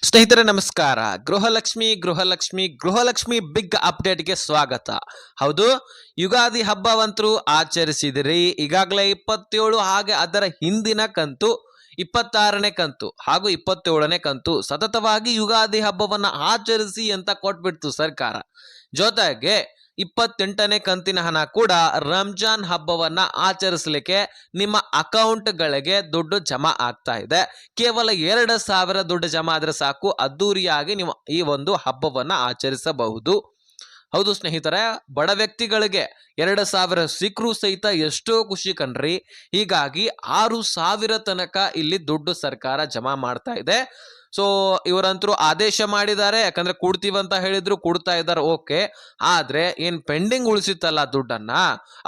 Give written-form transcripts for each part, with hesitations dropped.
ಸ್ನೇಹಿತರೆ ನಮಸ್ಕಾರ. ಗೃಹಲಕ್ಷ್ಮಿ ಬಿಗ್ ಅಪ್ಡೇಟ್ಗೆ ಸ್ವಾಗತ. ಹೌದು, ಯುಗಾದಿ ಹಬ್ಬವಂತರೂ ಆಚರಿಸಿದಿರಿ. ಈಗಾಗಲೇ 27 ಹಾಗೆ ಅದರ ಹಿಂದಿನ ಕಂತು 26ನೇ ಕಂತು ಹಾಗೂ 27ನೇ ಕಂತು ಸತತವಾಗಿ ಯುಗಾದಿ ಹಬ್ಬವನ್ನ ಆಚರಿಸಿ ಅಂತ ಕೊಟ್ಬಿಡ್ತು ಸರ್ಕಾರ. ಜೊತೆಗೆ 28ನೇ ಕಂತಿನ ಹಣ ಕೂಡ ರಂಜಾನ್ ಹಬ್ಬವನ್ನ ಆಚರಿಸಲಿಕ್ಕೆ ನಿಮ್ಮ ಅಕೌಂಟ್ಗಳಿಗೆ ದುಡ್ಡು ಜಮಾ ಆಗ್ತಾ ಇದೆ. ಕೇವಲ 2,000 ದುಡ್ಡು ಜಮಾ ಆದ್ರೆ ಸಾಕು, ಅದ್ದೂರಿಯಾಗಿ ನೀವು ಈ ಒಂದು ಹಬ್ಬವನ್ನ ಆಚರಿಸಬಹುದು. ಹೌದು ಸ್ನೇಹಿತರೆ, ಬಡ ವ್ಯಕ್ತಿಗಳಿಗೆ 2,000 ಸಿಕ್ಕರೂ ಸಹಿತ ಎಷ್ಟೋ ಖುಷಿ ಕಣ್ರಿ. ಹೀಗಾಗಿ 6,000 ತನಕ ಇಲ್ಲಿ ದುಡ್ಡು ಸರ್ಕಾರ ಜಮಾ ಮಾಡ್ತಾ ಇದೆ. ಸೊ ಇವರಂತರೂ ಆದೇಶ ಮಾಡಿದ್ದಾರೆ, ಯಾಕಂದ್ರೆ ಕೊಡ್ತೀವಂತ ಹೇಳಿದ್ರು, ಕೊಡ್ತಾ ಇದ್ದಾರೆ. ಓಕೆ, ಆದ್ರೆ ಏನ್ ಪೆಂಡಿಂಗ್ ಉಳಿಸಿತ್ತಲ್ಲ ದುಡ್ಡನ್ನ,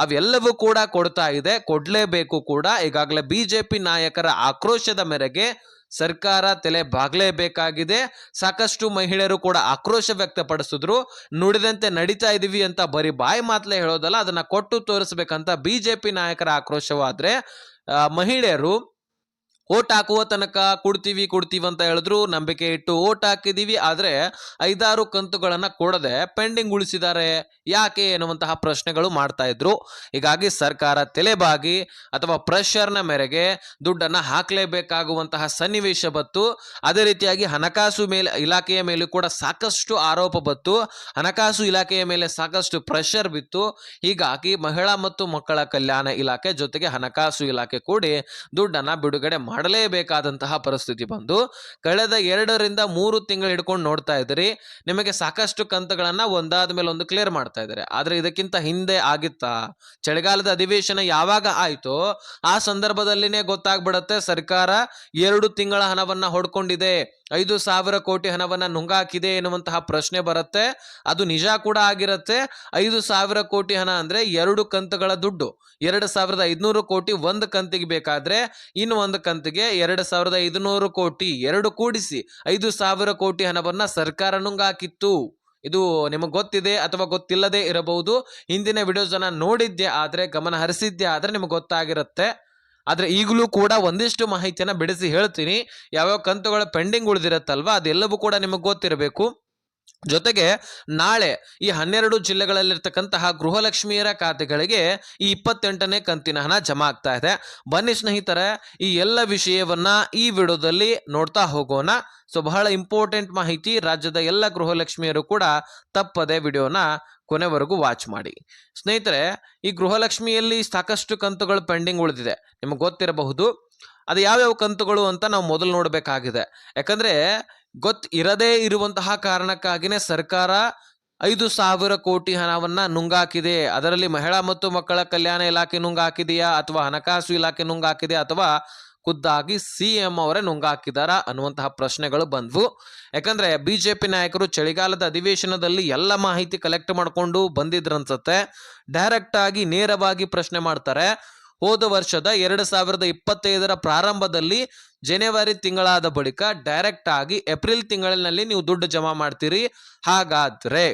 ಅವೆಲ್ಲವೂ ಕೂಡ ಕೊಡ್ತಾ ಇದೆ, ಕೊಡ್ಲೇಬೇಕು ಕೂಡ. ಈಗಾಗಲೇ ಬಿಜೆಪಿ ನಾಯಕರ ಆಕ್ರೋಶದ ಮೇರೆಗೆ ಸರ್ಕಾರ ತಲೆ ಬಾಗ್ಲೇಬೇಕಾಗಿದೆ. ಸಾಕಷ್ಟು ಮಹಿಳೆಯರು ಕೂಡ ಆಕ್ರೋಶ ವ್ಯಕ್ತಪಡಿಸಿದ್ರು. ನುಡಿದಂತೆ ನಡೀತಾ ಇದೀವಿ ಅಂತ ಬರೀ ಬಾಯಿ ಮಾತಲೇ ಹೇಳೋದಲ್ಲ, ಅದನ್ನ ಕೊಟ್ಟು ತೋರಿಸ್ಬೇಕಂತ ಬಿಜೆಪಿ ನಾಯಕರ ಆಕ್ರೋಶವಾದ್ರೆ ಮಹಿಳೆಯರು ಓಟ್ ಹಾಕುವ ತನಕ ಕೊಡ್ತೀವಿ ಅಂತ ಹೇಳಿದ್ರು, ನಂಬಿಕೆ ಇಟ್ಟು ಓಟ್ ಹಾಕಿದೀವಿ, ಆದ್ರೆ 5-6 ಕಂತುಗಳನ್ನ ಕೊಡದೆ ಪೆಂಡಿಂಗ್ ಉಳಿಸಿದ್ದಾರೆ, ಯಾಕೆ ಎನ್ನುವಂತಹ ಪ್ರಶ್ನೆಗಳು ಮಾಡ್ತಾ ಇದ್ರು. ಹೀಗಾಗಿ ಸರ್ಕಾರ ತಲೆಬಾಗಿ ಅಥವಾ ಪ್ರೆಷರ್ನ ಮೇರೆಗೆ ದುಡ್ಡನ್ನ ಹಾಕ್ಲೇಬೇಕಾಗುವಂತಹ ಸನ್ನಿವೇಶ ಬತ್ತು. ಅದೇ ರೀತಿಯಾಗಿ ಹಣಕಾಸು ಇಲಾಖೆಯ ಮೇಲೂ ಕೂಡ ಸಾಕಷ್ಟು ಆರೋಪ ಬತ್ತು, ಹಣಕಾಸು ಇಲಾಖೆಯ ಮೇಲೆ ಸಾಕಷ್ಟು ಪ್ರೆಷರ್ ಬಿತ್ತು. ಹೀಗಾಗಿ ಮಹಿಳಾ ಮತ್ತು ಮಕ್ಕಳ ಕಲ್ಯಾಣ ಇಲಾಖೆ ಜೊತೆಗೆ ಹಣಕಾಸು ಇಲಾಖೆ ಕೂಡಿ ದುಡ್ಡನ್ನ ಬಿಡುಗಡೆ ಮಾಡಲೇಬೇಕಾದಂತಹ ಪರಿಸ್ಥಿತಿ ಬಂದು ಕಳೆದ 2ರಿಂದ 3 ತಿಂಗಳು ಹಿಡ್ಕೊಂಡು ನೋಡ್ತಾ ಇದ್ರಿ. ನಿಮಗೆ ಸಾಕಷ್ಟು ಕಂತುಗಳನ್ನ ಒಂದಾದ ಮೇಲೆ ಒಂದು ಕ್ಲಿಯರ್ ಮಾಡ್ತಾ ಇದ್ದಾರೆ. ಆದ್ರೆ ಇದಕ್ಕಿಂತ ಹಿಂದೆ ಆಗಿತ್ತಾ? ಚಳಿಗಾಲದ ಅಧಿವೇಶನ ಯಾವಾಗ ಆಯ್ತೋ ಆ ಸಂದರ್ಭದಲ್ಲಿನೇ ಗೊತ್ತಾಗ್ಬಿಡತ್ತೆ ಸರ್ಕಾರ 2 ತಿಂಗಳ ಹಣವನ್ನ ಹೊಡ್ಕೊಂಡಿದೆ, 5,000 ಕೋಟಿ ಹಣವನ್ನ ನುಂಗಾಕಿದೆ ಎನ್ನುವಂತಹ ಪ್ರಶ್ನೆ ಬರುತ್ತೆ. ಅದು ನಿಜ ಕೂಡ ಆಗಿರುತ್ತೆ. 5,000 ಕೋಟಿ ಹಣ ಅಂದ್ರೆ 2 ಕಂತುಗಳ ದುಡ್ಡು. 2,500 ಕೋಟಿ ಒಂದು ಕಂತಿಗೆ ಬೇಕಾದ್ರೆ ಇನ್ನು ಒಂದು ಕಂತಿಗೆ 2,500 ಕೋಟಿ, 2 ಕೂಡಿಸಿ 5,000 ಕೋಟಿ ಹಣವನ್ನ ಸರ್ಕಾರ ನುಂಗಾಕಿತ್ತು. ಇದು ನಿಮಗೆ ಗೊತ್ತಿದೆ ಅಥವಾ ಗೊತ್ತಿಲ್ಲದೆ ಇರಬಹುದು. ಹಿಂದಿನ ವಿಡಿಯೋಸ್ ಅನ್ನ ನೋಡಿದ್ದೆ ಆದ್ರೆ, ಗಮನ ಹರಿಸಿದ್ದೆ ಆದ್ರೆ ನಿಮಗೆ ಗೊತ್ತಾಗಿರುತ್ತೆ. ಆದ್ರೆ ಈಗಲೂ ಕೂಡ ಒಂದಿಷ್ಟು ಮಾಹಿತಿಯನ್ನ ಬಿಡಿಸಿ ಹೇಳ್ತೀನಿ. ಯಾವ್ಯಾವ ಕಂತುಗಳ ಪೆಂಡಿಂಗ್ ಉಳಿದಿರತ್ತಲ್ವಾ, ಅದೆಲ್ಲವೂ ಕೂಡ ನಿಮಗೆ ಗೊತ್ತಿರಬೇಕು. ಜೊತೆಗೆ ನಾಳೆ ಈ 12 ಜಿಲ್ಲೆಗಳಲ್ಲಿರ್ತಕ್ಕಂತಹ ಗೃಹಲಕ್ಷ್ಮಿಯರ ಖಾತೆಗಳಿಗೆ ಈ 28ನೇ ಕಂತಿನ ಹಣ ಜಮಾ ಆಗ್ತಾ ಇದೆ. ಬನ್ನಿ ಸ್ನೇಹಿತರೆ, ಈ ಎಲ್ಲ ವಿಷಯವನ್ನ ಈ ವಿಡಿಯೋದಲ್ಲಿ ನೋಡ್ತಾ ಹೋಗೋಣ. ಸೊ ಬಹಳ ಇಂಪಾರ್ಟೆಂಟ್ ಮಾಹಿತಿ, ರಾಜ್ಯದ ಎಲ್ಲ ಗೃಹಲಕ್ಷ್ಮಿಯರು ಕೂಡ ತಪ್ಪದೆ ವಿಡಿಯೋನ ಕೊನೆವರೆಗೂ ವಾಚ್ ಮಾಡಿ. ಸ್ನೇಹಿತರೆ, ಈ ಗೃಹಲಕ್ಷ್ಮಿಯಲ್ಲಿ ಸಾಕಷ್ಟು ಕಂತುಗಳು ಪೆಂಡಿಂಗ್ ಉಳಿದಿದೆ, ನಿಮಗೆ ಗೊತ್ತಿರಬಹುದು. ಅದು ಯಾವ್ಯಾವ ಕಂತುಗಳು ಅಂತ ನಾವು ಮೊದಲು ನೋಡಬೇಕಾಗಿದೆ. ಯಾಕಂದ್ರೆ ಇರದೇ ಇರುವಂತಹ ಕಾರಣಕ್ಕಾಗಿನೇ ಸರ್ಕಾರ 5,000 ಕೋಟಿ ಹಣವನ್ನ ನುಂಗಾಕಿದೆ. ಅದರಲ್ಲಿ ಮಹಿಳಾ ಮತ್ತು ಮಕ್ಕಳ ಕಲ್ಯಾಣ ಇಲಾಖೆ ನುಂಗಾಕಿದೆಯಾ, ಅಥವಾ ಹಣಕಾಸು ಇಲಾಖೆ ನುಂಗಾಕಿದೆಯಾ, ಅಥವಾ ಖುದ್ದಾಗಿ ಸಿಎಂ ಅವರೇ ನುಂಗಾಕಿದಾರ ಅನ್ನುವಂತಹ ಪ್ರಶ್ನೆಗಳು ಬಂದ್ವು. ಯಾಕಂದ್ರೆ ಬಿಜೆಪಿ ನಾಯಕರು ಚಳಿಗಾಲದ ಅಧಿವೇಶನದಲ್ಲಿ ಎಲ್ಲ ಮಾಹಿತಿ ಕಲೆಕ್ಟ್ ಮಾಡ್ಕೊಂಡು ಬಂದಿದ್ರನ್ಸತ್ತೆ. ಡೈರೆಕ್ಟ್ ಆಗಿ ನೇರವಾಗಿ ಪ್ರಶ್ನೆ ಮಾಡ್ತಾರೆ. ಹೋದ ವರ್ಷದ 2025ರ ಪ್ರಾರಂಭದಲ್ಲಿ ಜನವರಿ ತಿಂಗಳಾದ ಬಳಿಕ ಡೈರೆಕ್ಟ್ ಆಗಿ ಏಪ್ರಿಲ್ ತಿಂಗಳಿನಲ್ಲಿ ನೀವು ದುಡ್ಡು ಜಮಾ ಮಾಡ್ತೀರಿ. ಹಾಗಾದ್ರೆ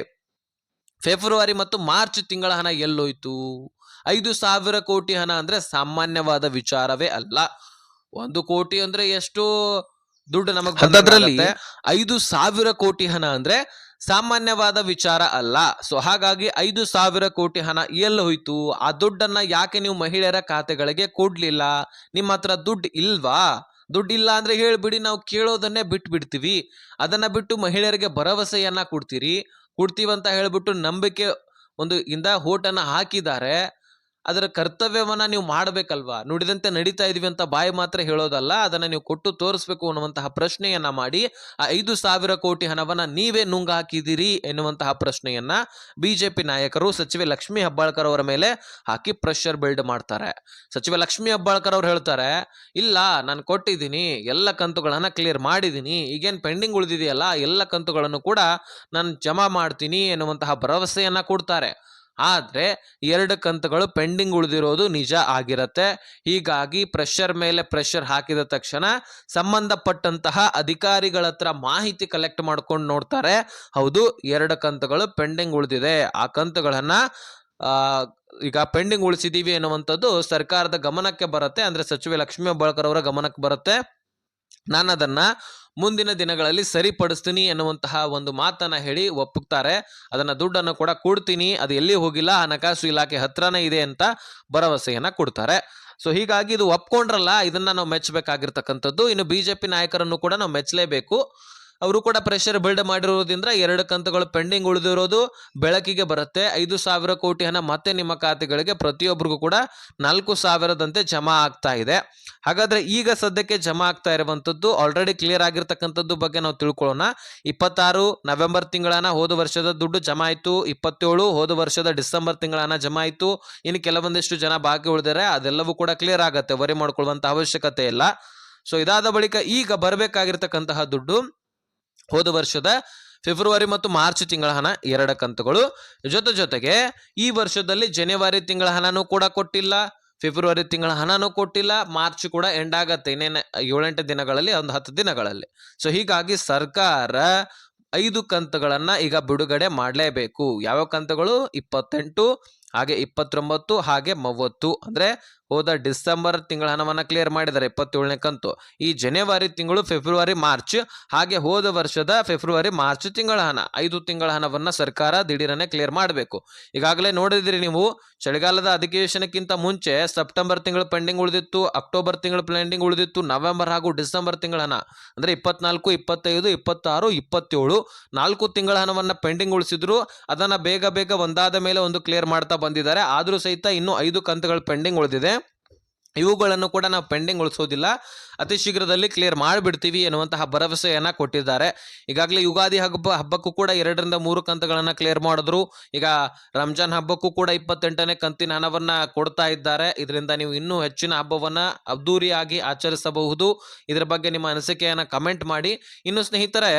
ಫೆಬ್ರವರಿ ಮತ್ತು ಮಾರ್ಚ್ ತಿಂಗಳ ಹಣ ಎಲ್ಲೋಯ್ತು? 5,000 ಕೋಟಿ ಹಣ ಅಂದ್ರೆ ಸಾಮಾನ್ಯವಾದ ವಿಚಾರವೇ ಅಲ್ಲ. 1 ಕೋಟಿ ಅಂದ್ರೆ ಎಷ್ಟು ದುಡ್ಡು ನಮಗೆ ಅದರಲ್ಲಿ 5,000 ಕೋಟಿ ಹಣ ಅಂದ್ರೆ ಸಾಮಾನ್ಯವಾದ ವಿಚಾರ ಅಲ್ಲ. ಸೊ ಹಾಗಾಗಿ 5,000 ಕೋಟಿ ಹಣ ಎಲ್ಲಿ ಹೋಯ್ತು? ಆ ದುಡ್ಡನ್ನ ಯಾಕೆ ನೀವು ಮಹಿಳೆಯರ ಖಾತೆಗಳಿಗೆ ಕೊಡ್ಲಿಲ್ಲ? ನಿಮ್ಮ ಹತ್ರ ದುಡ್ಡು ಇಲ್ವಾ? ದುಡ್ಡಿಲ್ಲ ಅಂದ್ರೆ ಹೇಳ್ಬಿಡಿ, ನಾವು ಕೇಳೋದನ್ನೇ ಬಿಟ್ಬಿಡ್ತೀವಿ. ಅದನ್ನ ಬಿಟ್ಟು ಮಹಿಳೆಯರಿಗೆ ಭರವಸೆಯನ್ನ ಕೊಡ್ತೀವಂತ ಹೇಳ್ಬಿಟ್ಟು ನಂಬಿಕೆ ಇಂದ ಓಟನ್ನ ಹಾಕಿದ್ದಾರೆ. ಅದರ ಕರ್ತವ್ಯವನ್ನ ನೀವು ಮಾಡಬೇಕಲ್ವಾ? ನುಡಿದಂತೆ ನಡೀತಾ ಇದೀವಿ ಅಂತ ಬಾಯಿ ಮಾತ್ರ ಹೇಳೋದಲ್ಲ, ಅದನ್ನ ನೀವು ಕೊಟ್ಟು ತೋರಿಸ್ಬೇಕು ಅನ್ನುವಂತಹ ಪ್ರಶ್ನೆಯನ್ನ ಮಾಡಿ ಆ 5,000 ಕೋಟಿ ಹಣವನ್ನ ನೀವೇ ನುಂಗ ಹಾಕಿದಿರಿ ಎನ್ನುವಂತಹ ಪ್ರಶ್ನೆಯನ್ನ ಬಿಜೆಪಿ ನಾಯಕರು ಸಚಿವೆ ಲಕ್ಷ್ಮೀ ಹೆಬ್ಬಾಳ್ಕರ್ ಅವರ ಮೇಲೆ ಹಾಕಿ ಪ್ರೆಷರ್ ಬಿಲ್ಡ್ ಮಾಡ್ತಾರೆ. ಸಚಿವೆ ಲಕ್ಷ್ಮೀ ಹೆಬ್ಬಾಳ್ಕರ್ ಅವ್ರು ಹೇಳ್ತಾರೆ, ಇಲ್ಲ ನಾನು ಕೊಟ್ಟಿದ್ದೀನಿ, ಎಲ್ಲ ಕಂತುಗಳನ್ನ ಕ್ಲಿಯರ್ ಮಾಡಿದ್ದೀನಿ, ಈಗೇನ್ ಪೆಂಡಿಂಗ್ ಉಳಿದಿದೆಯಲ್ಲ ಎಲ್ಲ ಕಂತುಗಳನ್ನು ಕೂಡ ನಾನು ಜಮಾ ಮಾಡ್ತೀನಿ ಎನ್ನುವಂತಹ ಭರವಸೆಯನ್ನ ಕೊಡ್ತಾರೆ. ಆದ್ರೆ 2 ಕಂತುಗಳು ಪೆಂಡಿಂಗ್ ಉಳಿದಿರೋದು ನಿಜ ಆಗಿರತ್ತೆ. ಹೀಗಾಗಿ ಪ್ರೆಷರ್ ಮೇಲೆ ಪ್ರೆಷರ್ ಹಾಕಿದ ತಕ್ಷಣ ಸಂಬಂಧಪಟ್ಟಂತಹ ಅಧಿಕಾರಿಗಳ ಹತ್ರ ಮಾಹಿತಿ ಕಲೆಕ್ಟ್ ಮಾಡ್ಕೊಂಡು ನೋಡ್ತಾರೆ. ಹೌದು, 2 ಕಂತುಗಳು ಪೆಂಡಿಂಗ್ ಉಳಿದಿದೆ, ಆ ಕಂತುಗಳನ್ನ ಈಗ ಪೆಂಡಿಂಗ್ ಉಳಿಸಿದೀವಿ ಎನ್ನುವಂಥದ್ದು ಸರ್ಕಾರದ ಗಮನಕ್ಕೆ ಬರುತ್ತೆ. ಅಂದ್ರೆ ಸಚಿವೆ ಲಕ್ಷ್ಮೀ ಹೆಬ್ಬಾಳ್ಕರ್ ಅವರ ಗಮನಕ್ಕೆ ಬರುತ್ತೆ. ನಾನು ಅದನ್ನ ಮುಂದಿನ ದಿನಗಳಲ್ಲಿ ಸರಿಪಡಿಸ್ತೀನಿ ಎನ್ನುವಂತಹ ಒಂದು ಮಾತನ್ನ ಹೇಳಿ ಒಪ್ಪುತ್ತಾರೆ. ಅದನ್ನ ದುಡ್ಡನ್ನು ಕೂಡ ಕೊಡ್ತೀನಿ, ಅದು ಎಲ್ಲಿ ಹೋಗಿಲ್ಲ, ಹಣಕಾಸು ಇಲಾಖೆ ಹತ್ರನೇ ಇದೆ ಅಂತ ಭರವಸೆಯನ್ನ ಕೊಡ್ತಾರೆ. ಸೊ ಹೀಗಾಗಿ ಇದು ಒಪ್ಕೊಂಡ್ರಲ್ಲ, ಇದನ್ನ ನಾವು ಮೆಚ್ಚಬೇಕಾಗಿರ್ತಕ್ಕಂಥದ್ದು. ಇನ್ನು ಬಿಜೆಪಿ ನಾಯಕರನ್ನು ಕೂಡ ನಾವು ಮೆಚ್ಚಲೇಬೇಕು. ಅವರು ಕೂಡ ಪ್ರೆಷರ್ ಬಿಲ್ಡ್ ಮಾಡಿರೋದ್ರಿಂದ 2 ಕಂತುಗಳು ಪೆಂಡಿಂಗ್ ಉಳಿದಿರೋದು ಬೆಳಕಿಗೆ ಬರುತ್ತೆ. 5,000 ಕೋಟಿ ಹಣ ಮತ್ತೆ ನಿಮ್ಮ ಖಾತೆಗಳಿಗೆ ಪ್ರತಿಯೊಬ್ಬರಿಗೂ ಕೂಡ 4,000ದಂತೆ ಜಮಾ ಆಗ್ತಾ ಇದೆ. ಹಾಗಾದ್ರೆ ಈಗ ಸದ್ಯಕ್ಕೆ ಜಮಾ ಆಗ್ತಾ ಇರುವಂತದ್ದು ಆಲ್ರೆಡಿ ಕ್ಲಿಯರ್ ಆಗಿರ್ತಕ್ಕಂಥದ್ದು ಬಗ್ಗೆ ನಾವು ತಿಳ್ಕೊಳ್ಳೋಣ. 26 ನವೆಂಬರ್ ತಿಂಗಳ ಹಣ ಹೋದ ವರ್ಷದ ದುಡ್ಡು ಜಮಾ ಆಯಿತು. 27 ಹೋದ ವರ್ಷದ ಡಿಸೆಂಬರ್ ತಿಂಗಳ ಹಣ ಜಮಾ ಆಯಿತು. ಇನ್ನು ಕೆಲವೊಂದಿಷ್ಟು ಜನ ಬಾಕಿ ಉಳಿದರೆ ಅದೆಲ್ಲವೂ ಕೂಡ ಕ್ಲಿಯರ್ ಆಗುತ್ತೆ, ವರಿ ಮಾಡ್ಕೊಳ್ಳುವಂತ ಅವಶ್ಯಕತೆ ಇಲ್ಲ. ಸೊ ಇದಾದ ಬಳಿಕ ಈಗ ಬರಬೇಕಾಗಿರ್ತಕ್ಕಂತಹ ದುಡ್ಡು ಹೋದ ವರ್ಷದ ಫೆಬ್ರವರಿ ಮತ್ತು ಮಾರ್ಚ್ ತಿಂಗಳ ಹಣ 2 ಕಂತುಗಳು, ಜೊತೆಗೆ ಈ ವರ್ಷದಲ್ಲಿ ಜನವರಿ ತಿಂಗಳ ಹಣನೂ ಕೂಡ ಕೊಟ್ಟಿಲ್ಲ, ಫೆಬ್ರವರಿ ತಿಂಗಳ ಹಣನೂ ಕೊಟ್ಟಿಲ್ಲ, ಮಾರ್ಚ್ ಕೂಡ ಎಂಡ್ ಆಗತ್ತೆ ಇನ್ನೇನು 7-8 ದಿನಗಳಲ್ಲಿ, ಒಂದು 10 ದಿನಗಳಲ್ಲಿ. ಸೊ ಹೀಗಾಗಿ ಸರ್ಕಾರ 5 ಕಂತುಗಳನ್ನ ಈಗ ಬಿಡುಗಡೆ ಮಾಡಲೇಬೇಕು. ಯಾವ ಕಂತುಗಳು? 28, ಹಾಗೆ 29, ಹಾಗೆ 30. ಅಂದ್ರೆ ಹೋದ ಡಿಸೆಂಬರ್ ತಿಂಗಳ ಹಣವನ್ನ ಕ್ಲಿಯರ್ ಮಾಡಿದ್ದಾರೆ 27ನೇ ಕಂತು. ಈ ಜನವರಿ ತಿಂಗಳು, ಫೆಬ್ರವರಿ, ಮಾರ್ಚ್, ಹಾಗೆ ಹೋದ ವರ್ಷದ ಫೆಬ್ರವರಿ ಮಾರ್ಚ್ ತಿಂಗಳ ಹಣ, 5 ತಿಂಗಳ ಹಣವನ್ನ ಸರ್ಕಾರ ದಿಢೀರನೆ ಕ್ಲಿಯರ್ ಮಾಡಬೇಕು. ಈಗಾಗಲೇ ನೋಡಿದಿರಿ ನೀವು, ಚಳಿಗಾಲದ ಅಧಿವೇಶನಕ್ಕಿಂತ ಮುಂಚೆ ಸೆಪ್ಟೆಂಬರ್ ತಿಂಗಳು ಪೆಂಡಿಂಗ್ ಉಳಿದಿತ್ತು, ಅಕ್ಟೋಬರ್ ತಿಂಗಳು ಪೆಂಡಿಂಗ್ ಉಳಿದಿತ್ತು, ನವೆಂಬರ್ ಹಾಗೂ ಡಿಸೆಂಬರ್ ತಿಂಗಳ ಹಣ ಅಂದ್ರೆ 24, 25, 26, 27 4 ತಿಂಗಳ ಹಣವನ್ನ ಪೆಂಡಿಂಗ್ ಉಳಿಸಿದ್ರು. ಅದನ್ನ ಬೇಗ ಒಂದಾದ ಮೇಲೆ ಒಂದು ಕ್ಲಿಯರ್ ಮಾಡ್ತಾ ಬಂದಿದ್ದಾರೆ. ಆದ್ರೂ ಸಹಿತ ಇನ್ನೂ 5 ಕಂತುಗಳು ಪೆಂಡಿಂಗ್ ಉಳಿದಿದೆ. ಇವುಗಳನ್ನು ಕೂಡ ನಾವು ಪೆಂಡಿಂಗ್ ಉಳಿಸೋದಿಲ್ಲ, ಅತಿ ಶೀಘ್ರದಲ್ಲಿ ಕ್ಲಿಯರ್ ಮಾಡಿಬಿಡ್ತೀವಿ ಎನ್ನುವಂತಹ ಭರವಸೆಯನ್ನ ಕೊಟ್ಟಿದ್ದಾರೆ. ಈಗಾಗಲೇ ಯುಗಾದಿ ಹಬ್ಬಕ್ಕೂ ಕೂಡ 2ರಿಂದ 3 ಕಂತುಗಳನ್ನ ಕ್ಲಿಯರ್ ಮಾಡಿದ್ರು. ಈಗ ರಂಜಾನ್ ಹಬ್ಬಕ್ಕೂ ಕೂಡ 28ನೇ ಕಂತಿನ ಹಣವನ್ನ ಕೊಡ್ತಾ ಇದ್ದಾರೆ. ಇದರಿಂದ ನೀವು ಇನ್ನೂ ಹೆಚ್ಚಿನ ಹಬ್ಬವನ್ನ ಅದ್ದೂರಿಯಾಗಿ ಆಚರಿಸಬಹುದು. ಇದರ ಬಗ್ಗೆ ನಿಮ್ಮ ಅನಿಸಿಕೆಯನ್ನ ಕಮೆಂಟ್ ಮಾಡಿ. ಇನ್ನು ಸ್ನೇಹಿತರೆ,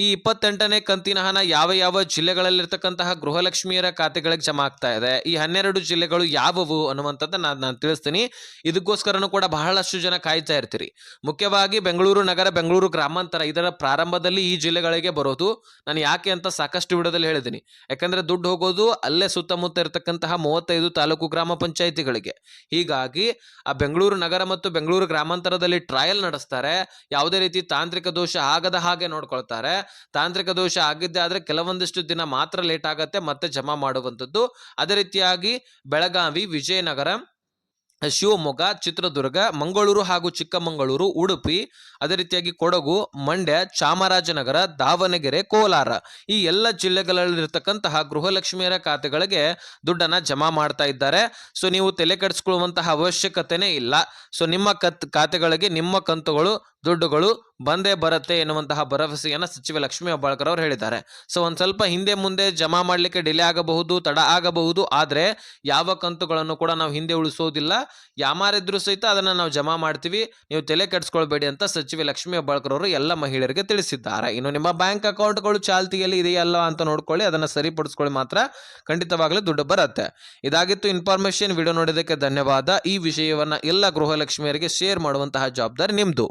ಈ 28ನೇ ಕಂತಿನ ಹಣ ಯಾವ ಜಿಲ್ಲೆಗಳಲ್ಲಿರ್ತಕ್ಕಂತಹ ಗೃಹಲಕ್ಷ್ಮಿಯರ ಖಾತೆಗಳಿಗೆ ಜಮಾ ಆಗ್ತಾ ಇದೆ, ಈ 12 ಜಿಲ್ಲೆಗಳು ಯಾವುವು ಅನ್ನುವಂಥದ್ದು ನಾನು ತಿಳಿಸ್ತೀನಿ. ಇದಕ್ಕೋಸ್ಕರನೂ ಕೂಡ ಬಹಳಷ್ಟು ಜನ ಕಾಯ್ತಾ ಇರ್ತೀರಿ. ಮುಖ್ಯವಾಗಿ ಬೆಂಗಳೂರು ನಗರ, ಬೆಂಗಳೂರು ಗ್ರಾಮಾಂತರ, ಇದರ ಪ್ರಾರಂಭದಲ್ಲಿ ಈ ಜಿಲ್ಲೆಗಳಿಗೆ ಬರೋದು. ನಾನು ಯಾಕೆ ಅಂತ ಸಾಕಷ್ಟು ವಿಡಿಯೋದಲ್ಲಿ ಹೇಳಿದ್ದೀನಿ. ಯಾಕಂದ್ರೆ ದುಡ್ಡು ಹೋಗೋದು ಅಲ್ಲೇ ಸುತ್ತಮುತ್ತ ಇರತಕ್ಕಂತಹ 35 ತಾಲೂಕು ಗ್ರಾಮ ಪಂಚಾಯಿತಿಗಳಿಗೆ. ಹೀಗಾಗಿ ಆ ಬೆಂಗಳೂರು ನಗರ ಮತ್ತು ಬೆಂಗಳೂರು ಗ್ರಾಮಾಂತರದಲ್ಲಿ ಟ್ರಯಲ್ ನಡೆಸ್ತಾರೆ. ಯಾವುದೇ ರೀತಿ ತಾಂತ್ರಿಕ ದೋಷ ಆಗದ ಹಾಗೆ ನೋಡ್ಕೊಳ್ತಾರೆ. ತಾಂತ್ರಿಕ ದೋಷ ಆಗಿದ್ದೆ ಆದ್ರೆ ಕೆಲವೊಂದಿಷ್ಟು ದಿನ ಮಾತ್ರ ಲೇಟ್ ಆಗತ್ತೆ ಮತ್ತೆ ಜಮಾ ಮಾಡುವಂಥದ್ದು. ಅದೇ ರೀತಿಯಾಗಿ ಬೆಳಗಾವಿ, ವಿಜಯನಗರ, ಶಿವಮೊಗ್ಗ, ಚಿತ್ರದುರ್ಗ, ಮಂಗಳೂರು ಹಾಗೂ ಚಿಕ್ಕಮಗಳೂರು, ಉಡುಪಿ, ಅದೇ ರೀತಿಯಾಗಿ ಕೊಡಗು, ಮಂಡ್ಯ, ಚಾಮರಾಜನಗರ, ದಾವಣಗೆರೆ, ಕೋಲಾರ, ಈ ಎಲ್ಲ ಜಿಲ್ಲೆಗಳಲ್ಲಿರ್ತಕ್ಕಂತಹ ಗೃಹಲಕ್ಷ್ಮಿಯರ ಖಾತೆಗಳಿಗೆ ದುಡ್ಡನ್ನ ಜಮಾ ಮಾಡ್ತಾ ಇದ್ದಾರೆ. ಸೊ ನೀವು ತಲೆ ಕೆಡಿಸ್ಕೊಳ್ಳುವಂತಹ ಅವಶ್ಯಕತೆನೇ ಇಲ್ಲ. ಸೊ ನಿಮ್ಮ ಖಾತೆಗಳಿಗೆ ನಿಮ್ಮ ಕಂತುಗಳು, ದುಡ್ಡುಗಳು ಬಂದೇ ಬರುತ್ತೆ ಎನ್ನುವಂತಹ ಭರವಸೆಯನ್ನ ಸಚಿವ ಲಕ್ಷ್ಮೀ ಹೆಬ್ಬಾಳ್ಕರ್ ಅವರು ಹೇಳಿದ್ದಾರೆ. ಸೊ ಒಂದ್ ಸ್ವಲ್ಪ ಹಿಂದೆ ಮುಂದೆ ಜಮಾ ಮಾಡ್ಲಿಕ್ಕೆ ಡಿಲೇ ಆಗಬಹುದು, ತಡ ಆಗಬಹುದು, ಆದ್ರೆ ಯಾವ ಕಂತುಗಳನ್ನು ಕೂಡ ನಾವು ಹಿಂದೆ ಉಳಿಸೋದಿಲ್ಲ. ಯಾಮಾರಿದ್ರು ಸಹಿತ ಅದನ್ನ ನಾವು ಜಮಾ ಮಾಡ್ತೀವಿ, ನೀವು ತಲೆ ಕೆಡಿಸ್ಕೊಳ್ಬೇಡಿ ಅಂತ ಸಚಿವ ಲಕ್ಷ್ಮೀ ಹೆಬ್ಬಾಳ್ಕರ್ ಅವರು ಎಲ್ಲ ಮಹಿಳೆಯರಿಗೆ ತಿಳಿಸಿದ್ದಾರೆ. ಇನ್ನು ನಿಮ್ಮ ಬ್ಯಾಂಕ್ ಅಕೌಂಟ್ಗಳು ಚಾಲ್ತಿಯಲ್ಲಿ ಇದೆಯಲ್ಲ ಅಂತ ನೋಡ್ಕೊಳ್ಳಿ, ಅದನ್ನ ಸರಿಪಡಿಸ್ಕೊಳ್ಳಿ, ಮಾತ್ರ ಖಂಡಿತವಾಗ್ಲೂ ದುಡ್ಡು ಬರುತ್ತೆ. ಇದಾಗಿತ್ತು ಇನ್ಫಾರ್ಮೇಶನ್. ವಿಡಿಯೋ ನೋಡಿದ್ದಕ್ಕೆ ಧನ್ಯವಾದ. ಈ ವಿಷಯವನ್ನ ಎಲ್ಲ ಗೃಹಲಕ್ಷ್ಮಿಯರಿಗೆ ಶೇರ್ ಮಾಡುವಂತಹ ಜವಾಬ್ದಾರಿ ನಿಮ್ದು.